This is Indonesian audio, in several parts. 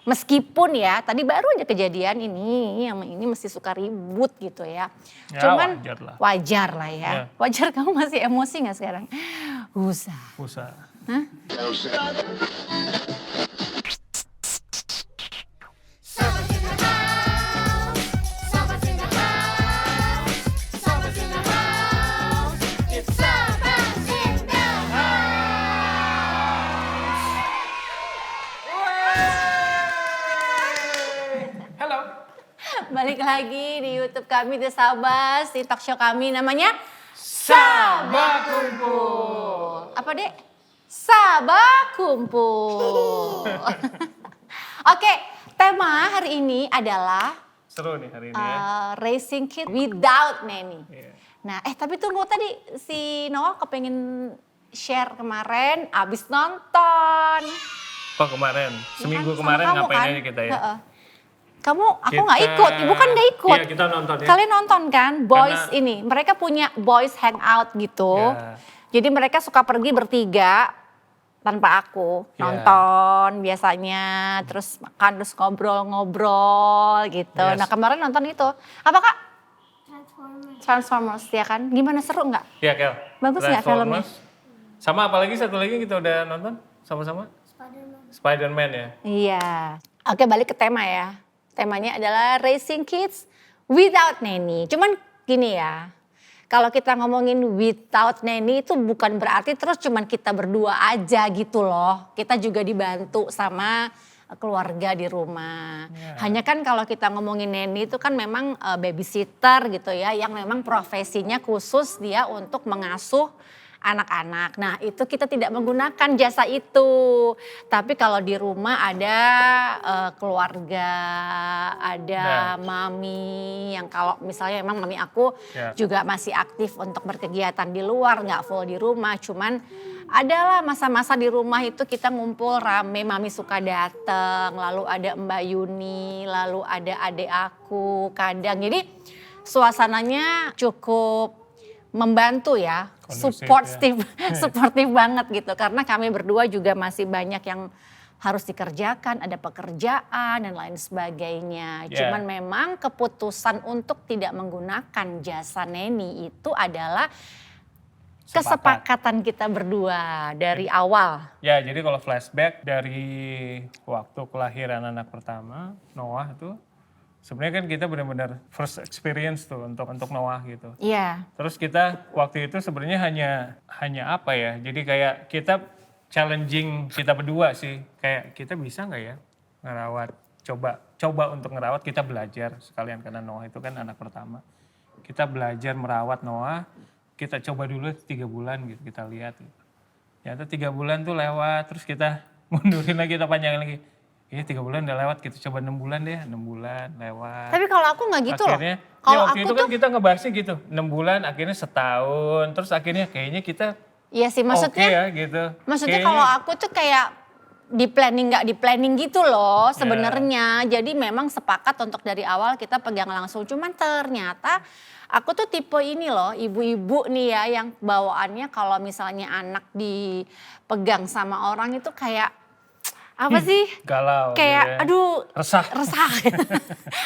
Meskipun ya tadi baru aja kejadian ini mesti suka ribut gitu ya. Ya Cuman wajar lah. wajar lah ya. Ya. Wajar kamu masih emosi gak sekarang? Usah. Hah? Halo. Balik lagi di YouTube kami The Sabas, di talk show kami namanya Sabah Kumpul. apa dek? Sabah Kumpul. Oke, tema hari ini adalah Seru nih hari ini ya. raising kid without nanny. Iya. Nah, tapi tunggu tadi si Noah kepengen share kemarin abis nonton. Oh kemarin, seminggu Kan, sama kemarin kamu ngapain kan? aja kita ya? Heeh. Aku nggak ikut, ibu kan nggak ikut. Iya kita nonton ya. Kalian nonton kan, boys Karena- ini, mereka punya boys hangout gitu. Ya. Jadi mereka suka pergi bertiga tanpa aku Ya. nonton biasanya, terus makan, terus ngobrol-ngobrol gitu. Yes. Nah kemarin nonton itu, apa kak? Transformers ya kan? Gimana, seru nggak? Iya Kel. Bagus nggak filmnya? Transformers. Sama apalagi satu lagi kita udah nonton sama-sama? Spider-Man ya. Iya. Oke, balik ke tema ya. Temanya adalah raising kids without nanny. Cuman gini ya, kalau kita ngomongin without nanny itu bukan berarti terus cuman kita berdua aja gitu loh. Kita juga dibantu sama keluarga di rumah. Ya. Hanya kan kalau kita ngomongin nanny itu kan memang babysitter gitu ya, yang memang profesinya khusus dia untuk mengasuh anak-anak. Nah itu kita tidak menggunakan jasa itu. Tapi kalau di rumah ada keluarga, ada mami yang kalau misalnya emang mami aku Ya. juga masih aktif untuk berkegiatan di luar, nggak full di rumah. Cuman adalah masa-masa di rumah itu kita ngumpul rame, mami suka datang, lalu ada Mbak Yuni, lalu ada adik aku kadang. Jadi suasananya cukup membantu ya, Kondusif supportif banget gitu. Karena kami berdua juga masih banyak yang harus dikerjakan, ada pekerjaan dan lain sebagainya. Yeah. Cuman memang keputusan untuk tidak menggunakan jasa neni itu adalah kesepakatan kita berdua dari awal. Ya jadi kalau flashback dari waktu kelahiran anak pertama Noah itu sebenarnya kan kita benar-benar first experience tuh untuk Noah gitu. Iya. Terus kita waktu itu sebenarnya hanya apa ya? Jadi kayak kita challenging kita berdua sih. Kayak kita bisa nggak ya ngerawat? Coba untuk ngerawat, kita belajar sekalian karena Noah itu kan anak pertama. Kita belajar merawat Noah. Kita coba dulu 3 bulan gitu, kita lihat. Gitu. Ternyata 3 bulan tuh lewat, terus kita mundurin lagi, kita panjangin lagi. Iya 3 bulan udah lewat, kita coba 6 bulan deh, 6 bulan lewat. Tapi kalau aku nggak gitu Akhirnya, loh. Kalau waktu aku itu kan tuh, kita ngebahasnya gitu, 6 bulan akhirnya setahun, terus akhirnya kayaknya kita iya sih maksudnya. oke ya gitu. Maksudnya Kayaknya- kalau aku tuh kayak di planning nggak di planning gitu loh sebenarnya. Jadi memang sepakat untuk dari awal kita pegang langsung. Cuman ternyata aku tuh tipe ini loh, ibu-ibu nih ya yang bawaannya kalau misalnya anak dipegang sama orang itu kayak apa sih? galau Kayak gitu ya. aduh Resah.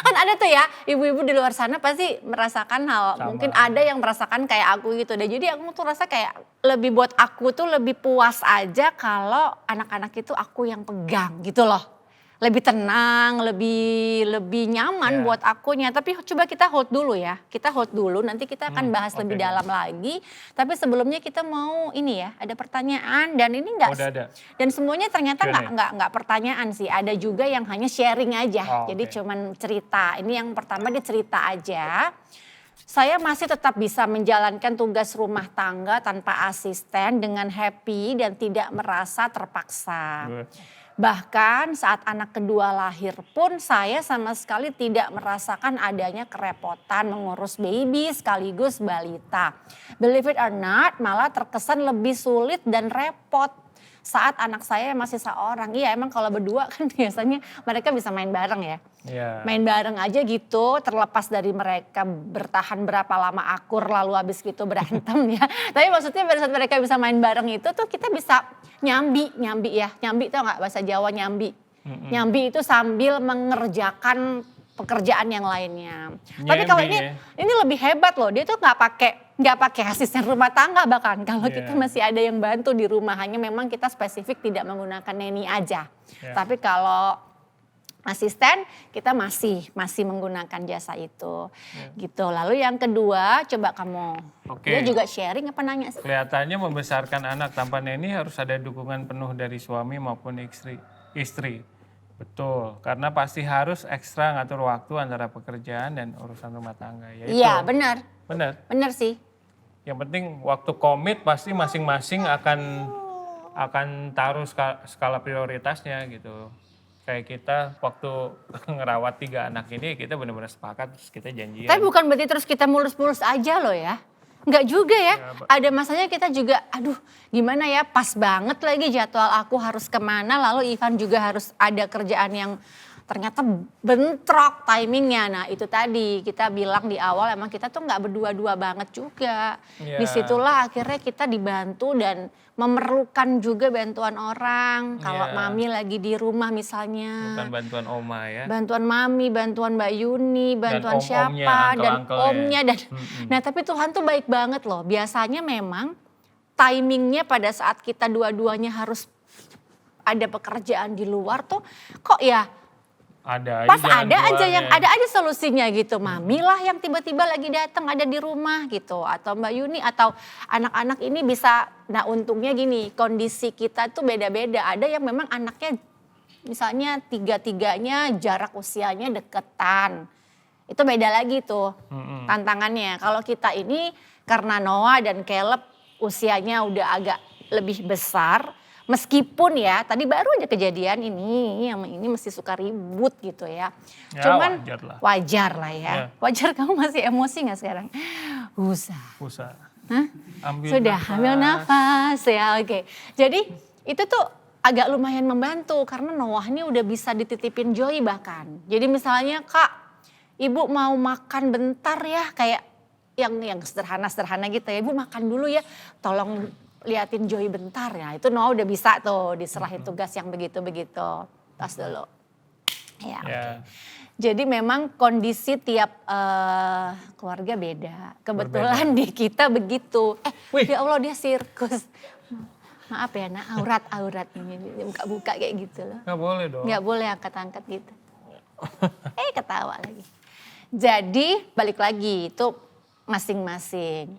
Kan ada tuh ya ibu-ibu di luar sana pasti merasakan hal, Sama. mungkin ada yang merasakan kayak aku gitu deh. Jadi aku tuh rasa kayak lebih buat aku tuh lebih puas aja kalau anak-anak itu aku yang pegang gitu loh. Lebih tenang, lebih nyaman Ya. buat akunya. Tapi coba kita hold dulu ya. Kita hold dulu, nanti kita akan bahas lebih oke. dalam lagi. Tapi sebelumnya kita mau ini ya, ada pertanyaan dan ini enggak Udah ada. dan semuanya ternyata Q&A. nggak pertanyaan sih. Ada juga yang hanya sharing aja. Oh, Jadi oke. cuman cerita. Ini yang pertama dia cerita aja. Saya masih tetap bisa menjalankan tugas rumah tangga tanpa asisten dengan happy dan tidak merasa terpaksa. Good. Bahkan saat anak kedua lahir pun saya sama sekali tidak merasakan adanya kerepotan mengurus baby sekaligus balita. Believe it or not, malah terkesan lebih sulit dan repot saat anak saya masih seorang. Iya emang kalau berdua kan biasanya mereka bisa main bareng ya. Iya. Main bareng aja gitu, terlepas dari mereka bertahan berapa lama akur lalu habis gitu berantem ya. Tapi maksudnya pada saat mereka bisa main bareng itu tuh kita bisa nyambi ya. Nyambi tau gak bahasa Jawa nyambi? Nyambi itu sambil mengerjakan pekerjaan yang lainnya. Tapi kalau Nyambi ini lebih hebat loh. Dia tuh nggak pakai asisten rumah tangga bahkan. Kalau Iya. kita masih ada yang bantu di rumah, hanya memang kita spesifik tidak menggunakan neni aja. Iya. Tapi kalau asisten kita masih menggunakan jasa itu. Gitu. Lalu yang kedua, coba kamu. Oke. Dia juga sharing apa nanya sih? Kelihatannya membesarkan anak tanpa neni harus ada dukungan penuh dari suami maupun istri. Betul, karena pasti harus ekstra ngatur waktu antara pekerjaan dan urusan rumah tangga. Ya itu. Iya, benar. Benar. Benar sih. Yang penting waktu komit pasti masing-masing akan taruh skala prioritasnya gitu. Kayak kita waktu ngerawat 3 anak ini kita benar-benar sepakat terus kita janjian. Tapi bukan berarti terus kita mulus-mulus aja loh ya. Enggak juga ya. Ada masanya kita juga aduh gimana ya, pas banget lagi jadwal aku harus kemana, lalu Ivan juga harus ada kerjaan yang ternyata bentrok timingnya. Nah itu tadi kita bilang di awal emang kita tuh nggak berdua-dua banget juga. Iya. Disitulah akhirnya kita dibantu dan memerlukan juga bantuan orang. Kalau Iya. mami lagi di rumah misalnya. Bukan bantuan oma ya. Bantuan mami, bantuan Mbak Yuni, bantuan om-omnya, siapa, dan uncle-uncle-nya. omnya. Dan, Nah tapi Tuhan tuh baik banget loh. Biasanya memang timingnya pada saat kita dua-duanya harus ada pekerjaan di luar tuh kok ya Ada pas jalan ada aja keluarnya. yang ada aja solusinya gitu. Mami lah yang tiba-tiba lagi datang ada di rumah gitu, atau Mbak Yuni atau anak-anak ini bisa. Nah untungnya gini, kondisi kita tuh beda-beda. Ada yang memang anaknya misalnya tiga-tiganya jarak usianya deketan. Itu beda lagi tuh tantangannya. Kalau kita ini karena Noah dan Caleb usianya udah agak lebih besar. Meskipun ya tadi baru aja kejadian ini mesti suka ribut gitu ya. Ya, Cuman wajar lah. ya. Ya. Wajar kamu masih emosi gak sekarang? Usah. Hah? Sudah ambil nafas ya, oke. Jadi itu tuh agak lumayan membantu karena Noah ini udah bisa dititipin Joy bahkan. Jadi misalnya Kak, Ibu mau makan bentar ya, kayak yang sederhana-sederhana gitu ya. Ibu makan dulu ya, tolong liatin Joy bentar ya. Itu Noah udah bisa tuh diserahin tugas yang begitu-begitu. Tas dulu. Ya, oke. Jadi memang kondisi tiap keluarga beda. Kebetulan di kita begitu. Ya Allah dia sirkus. Maaf ya nak, aurat ini buka-buka kayak gitu loh. Nggak boleh dong. Nggak boleh angkat-angkat gitu. Ketawa lagi. Jadi balik lagi itu masing-masing.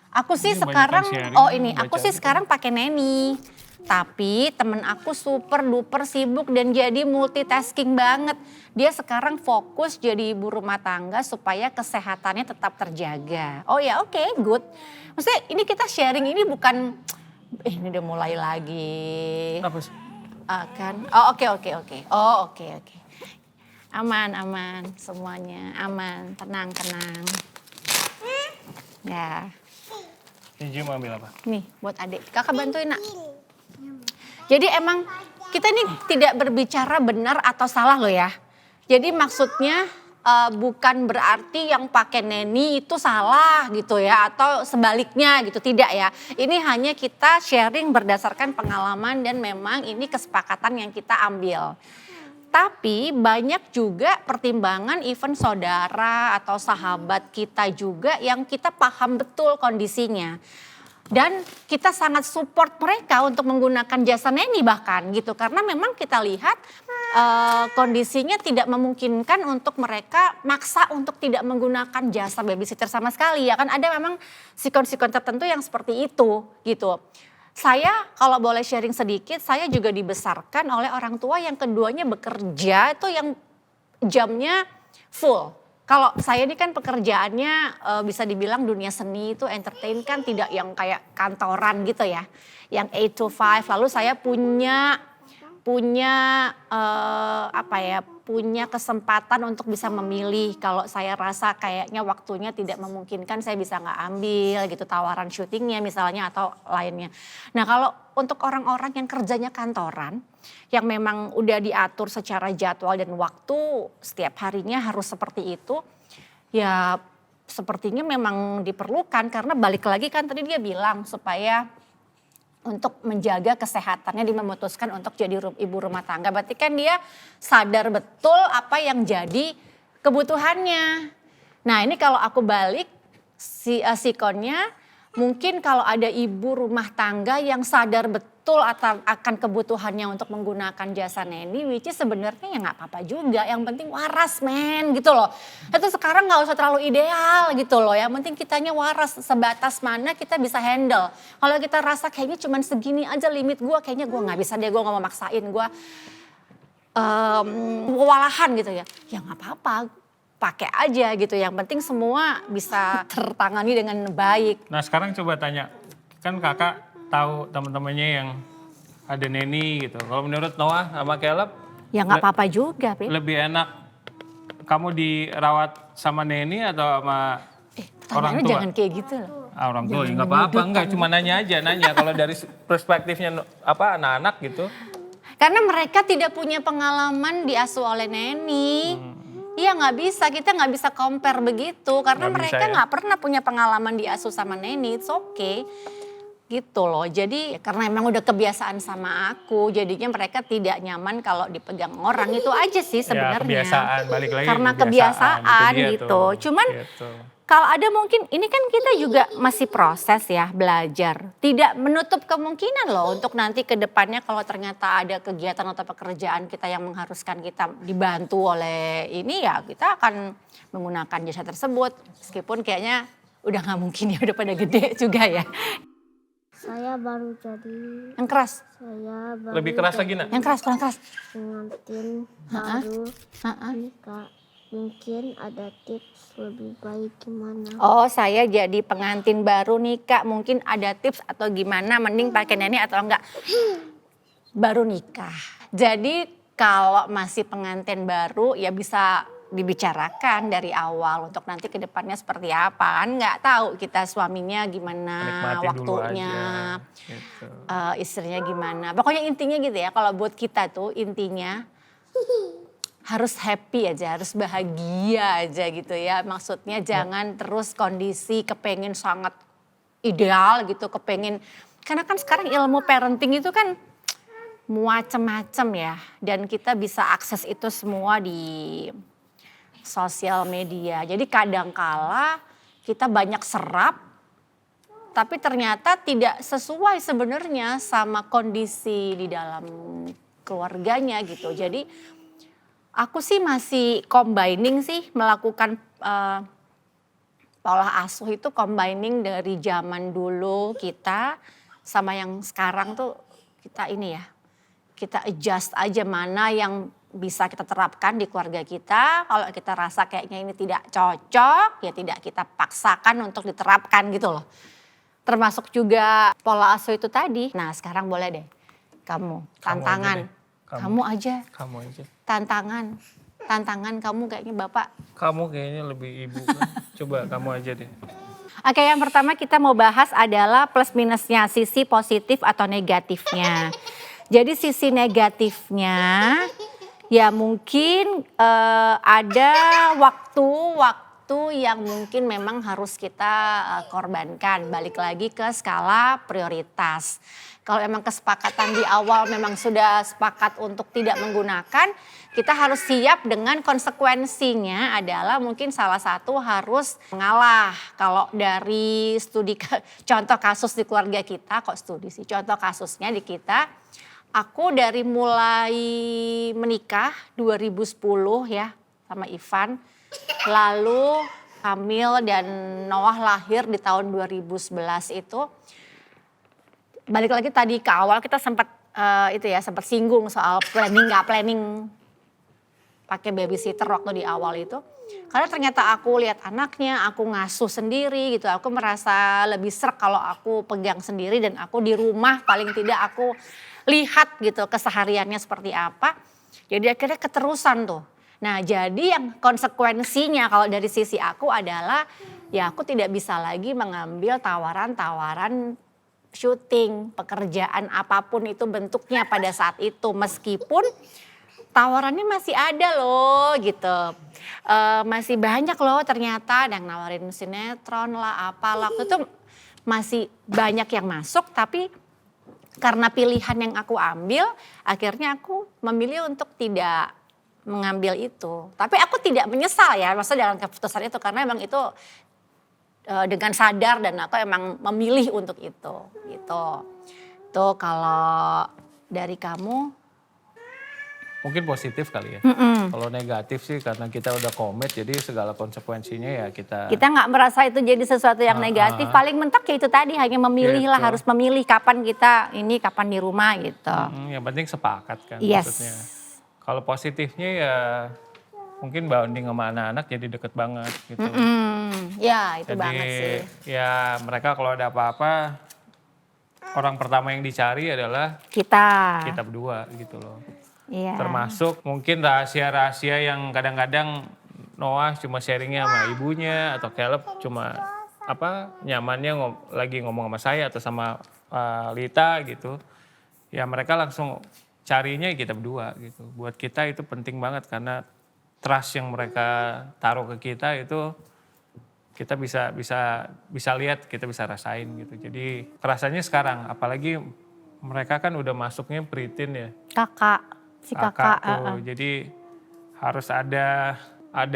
Aku sih Ini sekarang, banyakan sharing, aku baca sih gitu. sekarang pakai neni. Tapi temen aku super duper sibuk dan jadi multitasking banget. Dia sekarang fokus jadi ibu rumah tangga supaya kesehatannya tetap terjaga. Oh ya oke, good. Maksudnya ini kita sharing ini bukan, ini udah mulai lagi. Apa sih? Oke. Aman semuanya, aman, tenang. Ya. Ini mau ambil apa? Nih buat adik, kakak bantuin nak. Jadi emang kita ini tidak berbicara benar atau salah loh ya. Jadi maksudnya bukan berarti yang pakai neni itu salah gitu ya. Atau sebaliknya gitu, tidak ya. Ini hanya kita sharing berdasarkan pengalaman dan memang ini kesepakatan yang kita ambil. Tapi banyak juga pertimbangan even saudara atau sahabat kita juga yang kita paham betul kondisinya. Dan kita sangat support mereka untuk menggunakan jasa neni bahkan gitu. Karena memang kita lihat kondisinya tidak memungkinkan untuk mereka maksa untuk tidak menggunakan jasa babysitter sama sekali. Ya kan ada memang sikon-sikon tertentu yang seperti itu gitu. Saya kalau boleh sharing sedikit, saya juga dibesarkan oleh orang tua yang keduanya bekerja itu yang jamnya full. Kalau saya ini kan pekerjaannya bisa dibilang dunia seni itu entertain kan tidak yang kayak kantoran gitu ya. Yang 8 to 5, lalu saya punya punya kesempatan untuk bisa memilih. Kalau saya rasa kayaknya waktunya tidak memungkinkan, saya bisa nggak ambil gitu tawaran syutingnya misalnya atau lainnya. Nah kalau untuk orang-orang yang kerjanya kantoran, yang memang udah diatur secara jadwal dan waktu setiap harinya harus seperti itu, ya sepertinya memang diperlukan karena balik lagi kan tadi dia bilang supaya untuk menjaga kesehatannya, dia memutuskan untuk jadi ibu rumah tangga. Berarti kan dia sadar betul apa yang jadi kebutuhannya. Nah ini kalau aku balik sikonnya, mungkin kalau ada ibu rumah tangga yang sadar betul akan kebutuhannya untuk menggunakan jasa neni, which is sebenarnya ya nggak apa-apa juga. Yang penting waras men gitu loh. Itu sekarang nggak usah terlalu ideal gitu loh. Yang penting kitanya waras, sebatas mana kita bisa handle. Kalau kita rasa kayaknya cuman segini aja limit gue, kayaknya gue nggak bisa deh, gue nggak mau maksain, gue kewalahan gitu ya. Ya nggak apa-apa, pakai aja gitu. Yang penting semua bisa tertangani dengan baik. Nah sekarang coba tanya, kan kakak tahu teman-temannya yang ada neni gitu. Kalau menurut Noah sama Caleb, Ya nggak apa-apa juga, Pip. lebih enak kamu dirawat sama neni atau sama orang Pertanyaannya tua? jangan kayak gitu loh. Orang tua Jangan nggak apa-apa, menyudutkan. enggak cuma nanya aja, nanya kalau dari perspektifnya anak-anak gitu. Karena mereka tidak punya pengalaman diasuh oleh neni. Iya nggak bisa, kita nggak bisa compare begitu. Karena Nggak bisa mereka ya. nggak pernah punya pengalaman diasuh sama neni, it's okay. Gitu loh, jadi karena emang udah kebiasaan sama aku, jadinya mereka tidak nyaman kalau dipegang orang, itu aja sih sebenarnya. Ya, kebiasaan, balik lagi Karena kebiasaan, kebiasaan itu dia gitu. tuh, Cuman gitu. kalau ada mungkin, ini kan kita juga masih proses ya, belajar. Tidak menutup kemungkinan loh untuk nanti ke depannya kalau ternyata ada kegiatan atau pekerjaan kita yang mengharuskan kita dibantu oleh ini, ya kita akan menggunakan jasa tersebut. Meskipun kayaknya udah gak mungkin ya, udah pada gede juga ya. Saya baru jadi, Yang keras, saya baru Lebih keras lagi nak? yang keras, pelan keras. pengantin baru Ha-ha. nikah. Mungkin ada tips lebih baik gimana? Oh, saya jadi pengantin baru nih Kak, mungkin ada tips atau gimana, mending pakai neni atau enggak? Baru nikah. Jadi kalau masih pengantin baru ya bisa dibicarakan dari awal untuk nanti ke depannya seperti apa. Kan nggak tahu kita suaminya gimana, Nikmati dulu waktunya, aja, gitu. istrinya gimana. Pokoknya intinya gitu ya, kalau buat kita tuh intinya harus happy aja, harus bahagia aja gitu ya. Maksudnya jangan terus kondisi kepengen sangat ideal gitu, kepengen. Karena kan sekarang ilmu parenting itu kan macem-macem ya. Dan kita bisa akses itu semua di sosial media. Jadi kadangkala kita banyak serap, tapi ternyata tidak sesuai sebenarnya sama kondisi di dalam keluarganya gitu. Jadi aku sih masih combining sih, melakukan pola asuh itu combining dari zaman dulu kita sama yang sekarang tuh kita ini ya, kita adjust aja mana yang bisa kita terapkan di keluarga kita. Kalau kita rasa kayaknya ini tidak cocok, ya tidak kita paksakan untuk diterapkan gitu loh. Termasuk juga pola asuh itu tadi. Nah sekarang boleh deh kamu, tantangan. Kamu aja. Kamu aja. Tantangan kamu kayaknya Bapak. Kamu kayaknya lebih ibu kan. Coba kamu aja deh. Oke, yang pertama kita mau bahas adalah plus minusnya, sisi positif atau negatifnya. Jadi sisi negatifnya ya mungkin ada waktu yang mungkin memang harus kita korbankan. Balik lagi ke skala prioritas. Kalau memang kesepakatan di awal memang sudah sepakat untuk tidak menggunakan, kita harus siap dengan konsekuensinya adalah mungkin salah satu harus mengalah. Kalau dari studi contoh kasus di keluarga kita, kok studi sih, contoh kasusnya di kita, aku dari mulai menikah 2010 ya sama Ivan, lalu hamil dan Noah lahir di tahun 2011 itu. Balik lagi tadi ke awal kita sempat sempat singgung soal planning nggak planning pakai babysitter waktu di awal itu. Karena ternyata aku lihat anaknya, aku ngasuh sendiri gitu. Aku merasa lebih srek kalau aku pegang sendiri dan aku di rumah paling tidak aku lihat gitu kesehariannya seperti apa. Jadi akhirnya keterusan tuh. Nah jadi yang konsekuensinya kalau dari sisi aku adalah ya aku tidak bisa lagi mengambil tawaran-tawaran syuting, pekerjaan apapun itu bentuknya pada saat itu. Meskipun tawarannya masih ada loh gitu. Masih banyak loh ternyata yang nawarin sinetron lah apalah. Itu masih banyak yang masuk tapi karena pilihan yang aku ambil, akhirnya aku memilih untuk tidak mengambil itu. Tapi aku tidak menyesal ya, maksudnya dalam keputusan itu karena emang itu dengan sadar dan aku emang memilih untuk itu, gitu. Tuh kalau dari kamu? Mungkin positif kali ya. Kalau negatif sih karena kita udah komit jadi segala konsekuensinya ya kita. Kita nggak merasa itu jadi sesuatu yang negatif, paling mentok ya itu tadi hanya memilih lah, Gitu. harus memilih kapan kita ini, kapan di rumah gitu. Yang penting sepakat kan Yes. maksudnya. Kalau positifnya ya mungkin bonding sama anak-anak jadi deket banget gitu. Ya itu Jadi banget sih. ya mereka kalau ada apa-apa orang pertama yang dicari adalah Kita. berdua gitu loh. Iya. Termasuk mungkin rahasia-rahasia yang kadang-kadang Noah cuma sharingnya sama ibunya atau Caleb cuma nyamannya lagi ngomong sama saya atau sama Lita gitu. Ya mereka langsung carinya kita berdua gitu. Buat kita itu penting banget karena trust yang mereka taruh ke kita itu kita bisa lihat, kita bisa rasain gitu. Jadi rasanya sekarang apalagi mereka kan udah masuknya preteen ya. Si kakak uh. tuh. Jadi harus ada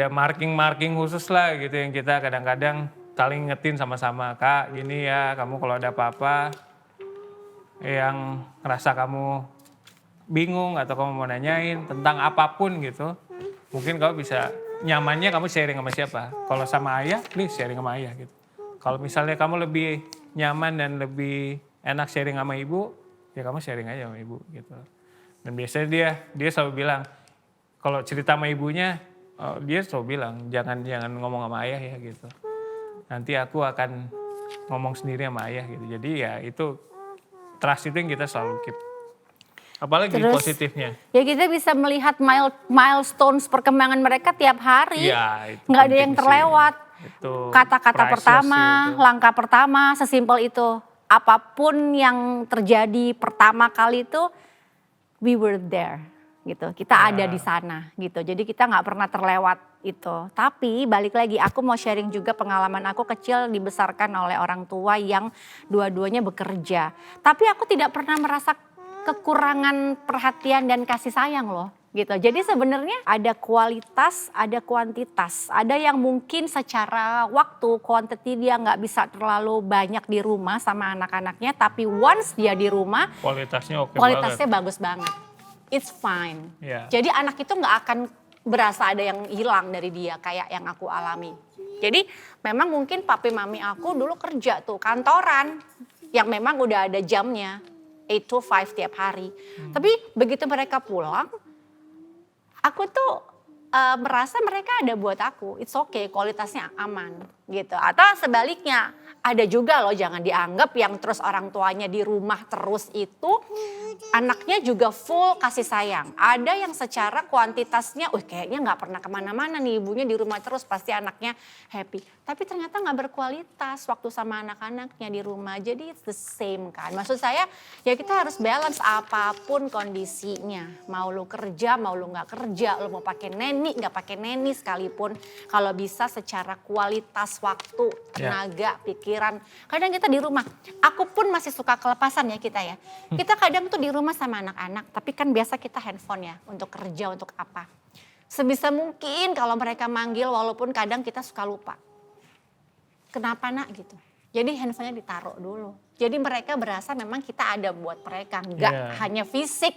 marking khusus lah gitu yang kita kadang-kadang saling ngetin sama-sama. Kak gini ya, kamu kalau ada apa-apa yang ngerasa kamu bingung atau kamu mau nanyain tentang apapun gitu. Mungkin kamu bisa nyamannya kamu sharing sama siapa. Kalau sama ayah, please sharing sama ayah gitu. Kalau misalnya kamu lebih nyaman dan lebih enak sharing sama ibu, ya kamu sharing aja sama ibu gitu. Dan biasanya dia selalu bilang, kalau cerita sama ibunya, dia selalu bilang, jangan ngomong sama ayah ya gitu. Nanti aku akan ngomong sendiri sama ayah gitu. Jadi ya itu, trust itu yang kita selalu keep. Apalagi Terus, positifnya. Ya kita bisa melihat milestones perkembangan mereka tiap hari. Ya, itu nggak ada yang penting terlewat. Itu Kata-kata priceless pertama, sih itu. langkah pertama, sesimpel itu. Apapun yang terjadi pertama kali itu, we were there gitu. Kita ada di sana gitu. Jadi kita nggak pernah terlewat itu. Tapi balik lagi, aku mau sharing juga pengalaman aku kecil dibesarkan oleh orang tua yang dua-duanya bekerja. Tapi aku tidak pernah merasa kekurangan perhatian dan kasih sayang loh gitu. Jadi sebenarnya ada kualitas, ada kuantitas. Ada yang mungkin secara waktu, quantity dia nggak bisa terlalu banyak di rumah sama anak-anaknya. Tapi once dia di rumah, Kualitasnya oke kualitasnya banget. bagus banget. It's fine. Ya. Jadi anak itu nggak akan berasa ada yang hilang dari dia kayak yang aku alami. Jadi memang mungkin papi mami aku dulu kerja tuh kantoran yang memang udah ada jamnya 8 to 5 tiap hari. Tapi begitu mereka pulang, aku tuh merasa mereka ada buat aku. It's okay, kualitasnya aman gitu. Atau sebaliknya, ada juga loh jangan dianggap yang terus orang tuanya di rumah terus itu anaknya juga full kasih sayang. Ada yang secara kuantitasnya, kayaknya nggak pernah kemana-mana nih ibunya di rumah terus pasti anaknya happy. Tapi ternyata nggak berkualitas waktu sama anak-anaknya di rumah. Jadi it's the same kan. Maksud saya ya kita harus balance apapun kondisinya. Mau lu kerja, mau lu nggak kerja, lu mau pakai neni, nggak pakai neni sekalipun. Kalau bisa secara kualitas waktu, tenaga, pikiran. Kadang kita di rumah, aku pun masih suka kelepasan ya kita ya. Kita kadang tuh di rumah sama anak-anak, tapi kan biasa kita handphone ya untuk kerja, untuk apa. Sebisa mungkin kalau mereka manggil walaupun kadang kita suka lupa. Kenapa nak gitu. Jadi handphonenya ditaruh dulu. Jadi mereka berasa memang kita ada buat mereka. Enggak hanya fisik,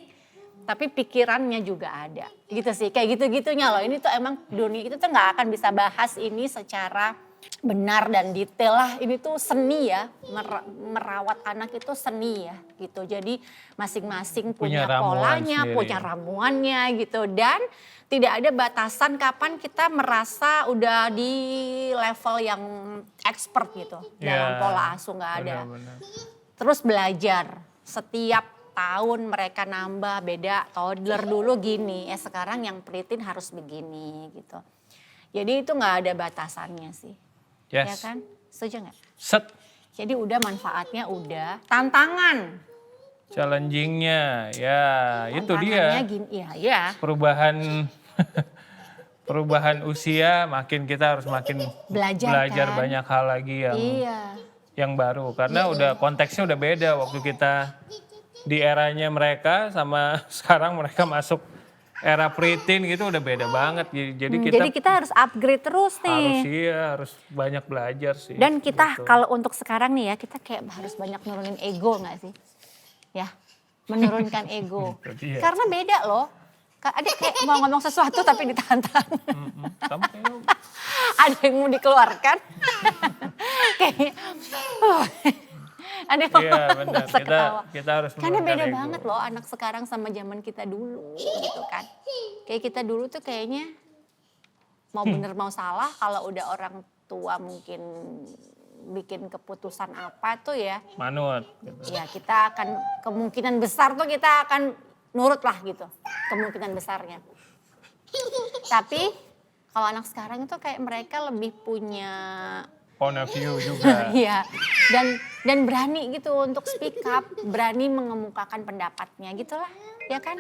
tapi pikirannya juga ada. Gitu sih, kayak gitu-gitunya loh. Ini tuh emang dunia itu tuh gak akan bisa bahas ini secara benar dan detail lah. Ini tuh seni ya, merawat anak itu seni ya gitu. Jadi masing-masing punya polanya, punya ramuannya gitu. Dan tidak ada batasan kapan kita merasa udah di level yang expert gitu. Dalam pola asuh gak ada. Benar. Terus belajar setiap tahun mereka nambah beda. Toddler dulu gini, sekarang yang preteen harus begini gitu. Jadi itu gak ada batasannya sih. Yes. Ya kan? Setuju gak? Set. Jadi udah manfaatnya udah. Tantangan. Challengingnya ya itu dia. Gini, ya. Perubahan usia makin kita harus makin belajar kan? banyak hal lagi yang baru. Karena udah konteksnya udah beda waktu kita di eranya mereka sama sekarang mereka masuk era preteen gitu udah beda banget. Jadi kita harus upgrade terus nih. harus banyak belajar sih. Dan kita gitu. kalau untuk sekarang nih ya, kita kayak harus banyak nurunin ego nggak sih? Ya, menurunkan ego. Iya. Karena beda loh. Ada kayak mau ngomong sesuatu tapi ditahan-tahan. Kamu kayaknya Ada yang mau dikeluarkan. Kayak, ada yang mau iya benar. rasa ketawa. Kita harus Karena menurunkan beda ego. banget loh anak sekarang sama zaman kita dulu gitu kan. Kayak kita dulu tuh kayaknya mau bener mau salah kalau udah orang tua mungkin bikin keputusan apa tuh ya. Manut. Gitu. Ya kita akan kemungkinan besar tuh kita akan nurut lah gitu. Kemungkinan besarnya. Tapi kalau anak sekarang itu kayak mereka lebih punya Point of view juga. iya. Dan berani gitu untuk speak up, berani mengemukakan pendapatnya gitulah, ya kan?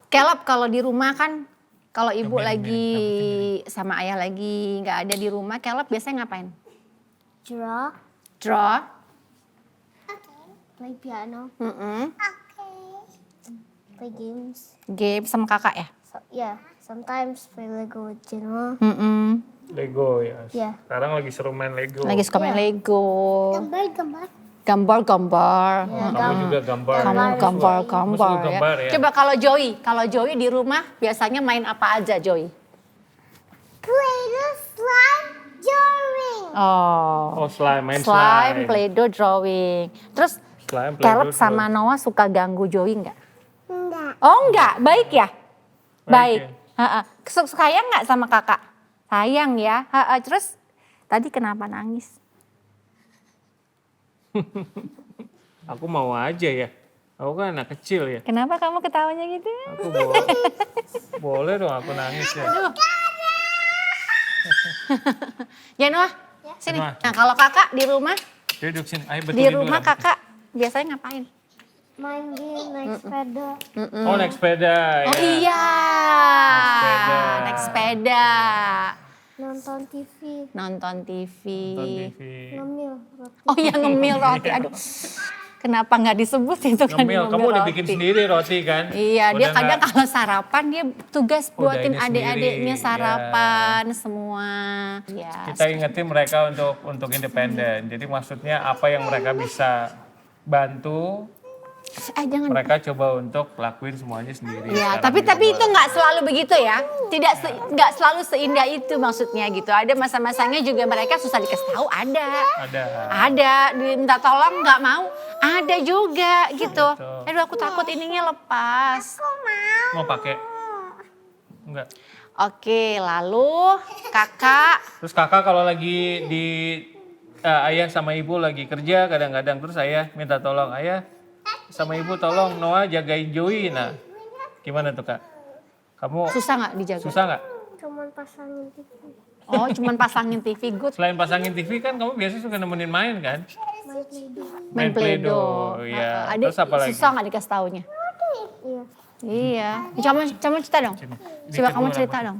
Caleb kalau di rumah kan, kalau ibu lagi sama ayah lagi nggak ada di rumah, Caleb biasanya ngapain? Draw. Draw. Play piano. Play games. Game sama kakak ya? So, yeah, sometimes play Lego with Genoa. Lego ya. Iya. Sekarang lagi seru main Lego. Lagi suka main Lego. Gambar. Gambar-gambar. Kamu juga gambar. Gambar Kamu suka ya. gambar ya. Coba kalau Joey di rumah biasanya main apa aja Joey? Play the slime drawing. Oh, slime, main slime, play-doh, drawing. Terus Slime, Caleb play-doh, sama Noah suka ganggu Joey nggak? Enggak. Oh enggak, baik ya? Baik Baik. Sayang nggak sama kakak? Sayang ya. Terus tadi kenapa nangis? Aku mau aja ya. Aku kan anak kecil ya. Kenapa kamu ketawanya gitu? Aku boleh. Boleh dong aku nangis ya. Ya Noah, sini. Noah. Nah kalau kakak di rumah, Duduk sini. Ayo di betulin dulu rumah rambut. kakak biasanya ngapain? Main game, naik sepeda. Oh naik sepeda ya. Oh iya, sepeda. naik sepeda, Nonton TV. nonton TV. Nonton TV. Ngemil roti. Oh iya ngemil roti, aduh. Kenapa nggak disebut itu kan Ngemil, kamu udah roti. bikin sendiri roti kan? Iya, dia Udah kadang nggak- kalau sarapan dia tugas Udah buatin ini sendiri, adik-adiknya ya. sarapan semua. Ya. Kita ingetin mereka untuk independen. Jadi maksudnya apa yang mereka bisa bantu, Jangan. mereka coba untuk lakuin semuanya sendiri. Ya, sekarang tapi di itu rumah. nggak selalu begitu ya. Tidak nggak selalu seindah itu maksudnya gitu. Ada masa-masanya juga mereka susah dikasih tahu ada. Ada diminta tolong nggak mau. Ada juga gitu. Gitu. Aduh aku takut ininya lepas. Mau pakai? Enggak. Oke, lalu kakak. Terus kakak kalau lagi di ayah sama ibu lagi kerja kadang-kadang terus ayah minta tolong, ayah sama ibu tolong Noah jagain Joey. Nah, gimana tuh kak? Kamu Susah nggak dijaga? susah nggak? Cuman pasangin TV. Oh, cuman pasangin TV good. Selain pasangin TV kan kamu biasa suka nemenin main kan? Main Play-Doh. Main Play-Doh. Iya. Adik, Terus apa lagi? susah nggak dikasih taunya? Iya. Iya. Coba cerita dong. Sini. Coba Dikit kamu dulu cerita rambutnya. dong.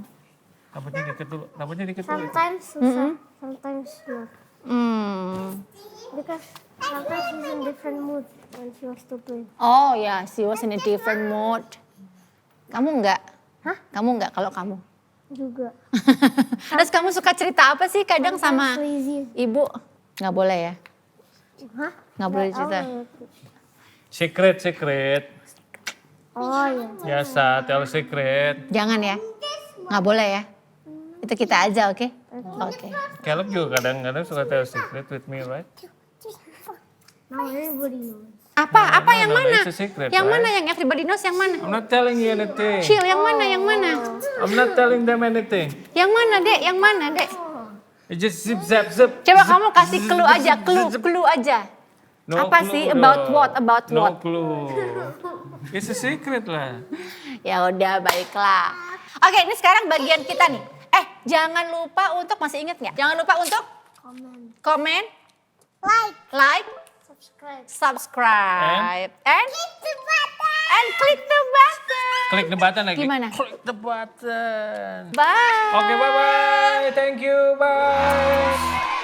Rambutnya dikit dulu. Rambutnya dikit dulu. Sometimes susah, sometimes not. Because sometimes she's in different mood when she wants to play. Oh ya, she was in a different mood. Kamu enggak? Hah? Kamu enggak kalau kamu? Juga. Terus kamu suka cerita apa sih kadang sama Lazy. ibu? Nggak boleh ya? Hah? Nggak boleh cerita. Secret. Oh iya. Biasa, tell secret. Jangan ya? Nggak boleh ya? Itu kita aja, oke? Oke. Caleb juga kadang-kadang suka tell secret with me, right? Now everybody knows. Apa yang no, mana? it's a secret, Yang right? mana yang everybody knows yang mana? I'm not telling you anything. Chill, yang mana? Yang mana? I'm not telling them anything. Yang mana, Dek? Yang mana, Dek? It just zip zap zip. Coba zip, kamu kasih zip, clue zip, aja, zip, zip. clue aja. No Apa clue sih? dong. About what? About No what? clue. It's a secret lah. Ya udah, baiklah. Oke, ini sekarang bagian kita nih. Jangan lupa untuk, masih inget nggak? Jangan lupa untuk komen, like, subscribe, and click the button. Klik the button lagi. Gimana? Klik the button. Bye. Oke, bye-bye. Thank you. Bye.